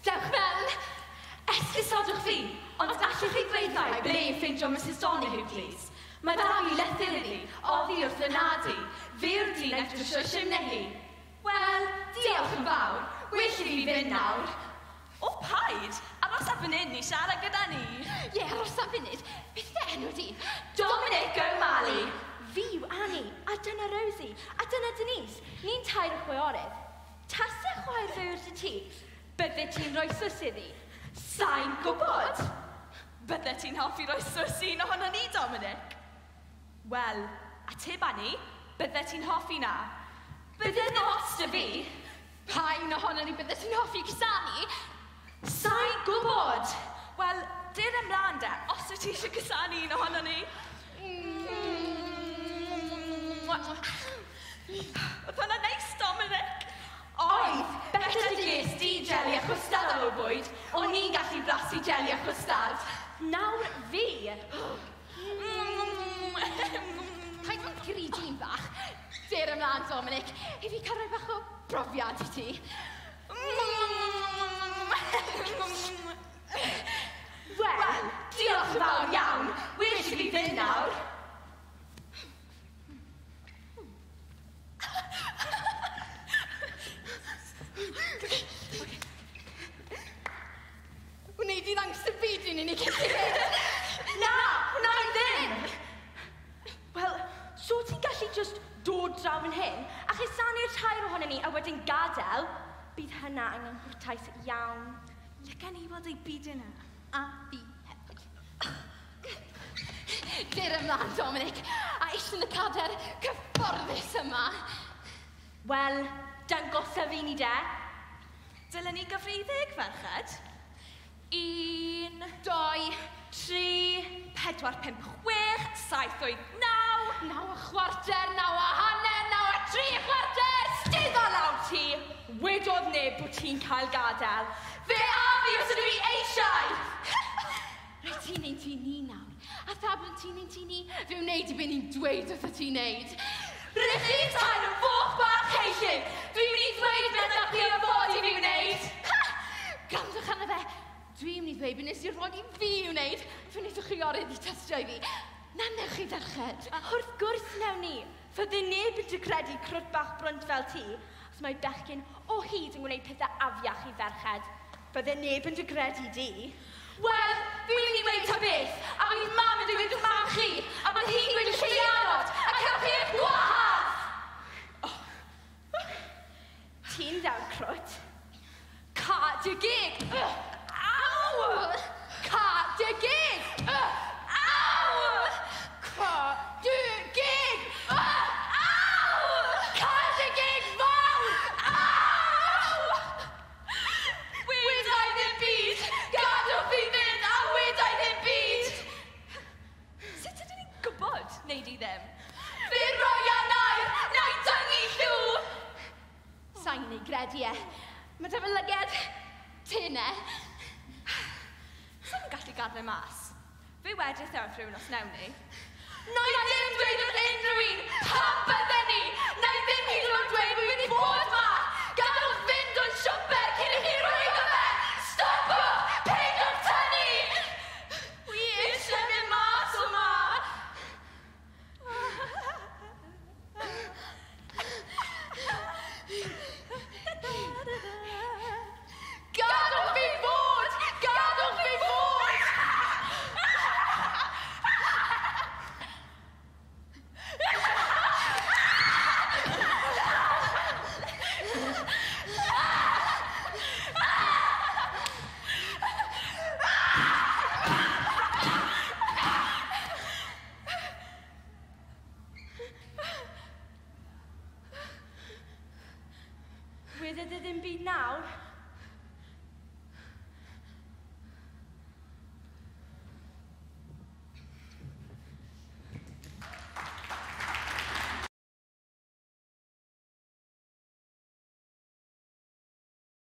Dewch mewn. Esgusodwch fi, ond allwch chi gweithio ble i ffeindio Mrs Donahue, please. Mae da fi lethyr iddi, oddi wrth y nadu. Fi yw'r dyn edrych o simne hi. Wel, diolch yn fawr. Well i fi fynd nawr. O paid, aros a fan hyn i siarad gyda ni. Ie, aros a funud. Beth dy enw di? Dominic O'Malley. Fi yw Annie, a dyna Rosie, a dyna Denise. Ni'n tair o chwiorydd. Tasau chwaer fawr dy ti, bydde ti'n rhoi sws iddi? Sa'n gwybod. Bydde ti'n hoffi roi sws un ohono ni, Dominic? Wel, ateb Annie, bydde ti'n hoffi na. Bydde nos dy fi? Pa un ohono ni bydde ti'n hoffi cysanu? Sa'n gwybod. Wel, dir ymlaen de, os wyt ti eisiau cysanu un ohono ni. Oedd hwnna neis, Dominic. Oedd, better dy ges di jeli a chwstad o bwyd, o'n ni'n gallu blasu jeli a chwstad. Nawr fi. Paid o'n grydi'n bach. Der ymlaen, Dominic, i fi cael rhoi bach o brofiad i ti. Wel, diolch yn fawr iawn. Wel i fi fynd nawr. Wneud i ddangos y byd i'n unig hyn. Na, hwnna i ddim. Wel, so ti'n gallu just dod draw yn hyn, a chysanu'r tair ohono ni a wedyn gadael, bydd hynna angen hwrtais iawn. Lycan i weld ei byd yna. A fi hefyd. Der ymlaen, Dominic, a eisiau yn y cader cyfforddus yma. Wel, dangosa fi ni de. Dylen ni gyfrifig, ferched? 1, 2, 3, 4, 5, 6, 7, 8, 9. 9 a chwarter, 9 a hanner, 9 a 3 chwarter! Stiddo lawr ti! Wedodd neb bod ti'n cael gadael. Fe a fi os ydw i eisiau! Rhaid ti'n neud ti'n ni nawr. A tha bod ti'n neud ti'n ni, fe wneud i be ni'n dweud wrth ti'n neud. Rydych chi'n tair yn foch bach heillyg. Dwi'n mynd i ddweud beth ydych chi o fod i fi wneud. Gandwch arno fe. Dwi'n mynd i ddweud beth nes i rhoi i fi wneud. Fe wneudwch chi orydd i testio i fi. Na newch chi ddarched. Wrth gwrs newn ni. Fydde neb yn credu crwt bach brwnt fel ti, os mae bechgyn o hyd yn gwneud pethau afiach i ferched. Fydde neb yn credu di. Wel, fi'n mynd i weid ta beth, a fi'n mam yn dweud mam chi, a bod hi'n dweud lleianod, a cael chi eich gwahardd. Ti'n ddaw crwt. Ca dy gig. Aw! Ca dy gig. Aw! Ca dy gig. Aw! Ca dy gig fawr. Aw! Wedai ddim byd. Gadwch fi fynd a wedai ddim byd. Sut ydyn ni'n gwybod, neu di ddim? Fi'n rhoi a na'i dyngu llw. Sa'n ei gredu e. Mae dy fy lyged tene. Sa'n gallu gadw mas? Fi wedi wrth rhywun os newn ni. Na'i ddim dweud wrth unrhyw un pam bydden ni. Na'i ddim hyd yn oed dweud bod wedi bod ma. Gadwch fynd o'n siwmper cyn i chi rwygo fe. Stopwch! Peidiwch tynnu! Wi eisiau mynd mas o ma. Gadwch fi fod! Gadwch fi fod! Wedd ddim byd nawr.